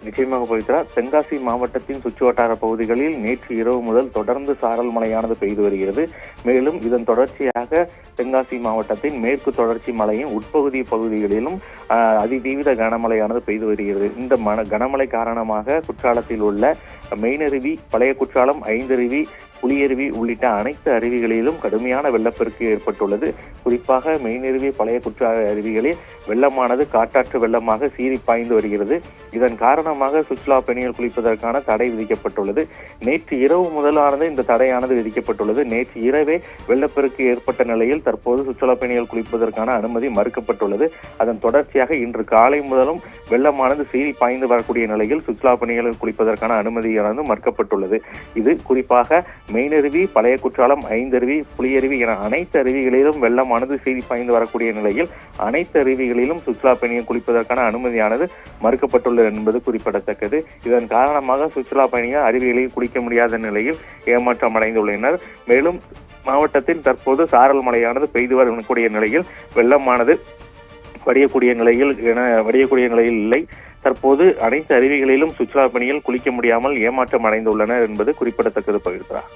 நிச்சயமாக பவித்ரா. தென்காசி மாவட்டத்தின் சுற்றுவட்டார பகுதிகளில் நேற்று இரவு முதல் தொடர்ந்து சாரல் மழையானது பெய்து வருகிறது. மேலும் இதன் தொடர்ச்சியாக தென்காசி மாவட்டத்தின் மேற்கு தொடர்ச்சி மலையின் உட்பகுதி பகுதிகளிலும் அதிதீவிர கனமழையானது பெய்து வருகிறது. இந்த கனமழை காரணமாக குற்றாலத்தில் உள்ள மெயினருவி, பழைய குற்றாலம், ஐந்தருவி, புலியருவி உள்ளிட்ட அனைத்து அருவிகளிலும் கடுமையான வெள்ளப்பெருக்கு ஏற்பட்டுள்ளது. குறிப்பாக மெயினருவி, பழைய குற்றால அருவிகளில் வெள்ளமானது காட்டாற்று வெள்ளமாக சீறி பாய்ந்து வருகிறது. இதன் காரணமாக சுற்றுலா பயணிகள் குளிப்பதற்கான தடை விதிக்கப்பட்டுள்ளது. நேற்று இரவு முதலானது இந்த தடையானது விதிக்கப்பட்டுள்ளது. நேற்று இரவே வெள்ளப்பெருக்கு ஏற்பட்ட நிலையில் தற்போது சுற்றுலா பயணிகள் குளிப்பதற்கான அனுமதி மறுக்கப்பட்டுள்ளது. அதன் தொடர்ச்சியாக இன்று காலை முதலும் வெள்ளமானது சீறி பாய்ந்து வரக்கூடிய நிலையில் சுற்றுலா பயணிகள் குளிப்பதற்கான அனுமதியானது மறுக்கப்பட்டுள்ளது. இது குறிப்பாக மெயினருவி, பழைய குற்றாலம், ஐந்தருவி, புலியருவி என அனைத்து அருவிகளிலும் வெள்ளமானது சீறி பாய்ந்து வரக்கூடிய நிலையில் அனைத்து அருவிகளிலும் சுற்றுலா பயணிகள் குளிப்பதற்கான அனுமதியானது மறுக்கப்பட்டுள்ளது என்பது குறிப்பிடத்தக்கது. இதன் காரணமாக சுற்றுலா பயணிகள் அருவிகளில் குளிக்க முடியாத நிலையில் ஏமாற்றம் அடைந்துள்ளனர். மேலும் மாவட்டத்தில் தற்போது சாரல் மழையானது பெய்து வரக்கூடிய நிலையில் வெள்ளமானது வடியக்கூடிய நிலையில் இல்லை. தற்போது அனைத்து அருவிகளிலும் சுற்றுலா பயணிகள் குளிக்க முடியாமல் ஏமாற்றம் அடைந்துள்ளனர் என்பது குறிப்பிடத்தக்கது பகிர்கிறார்.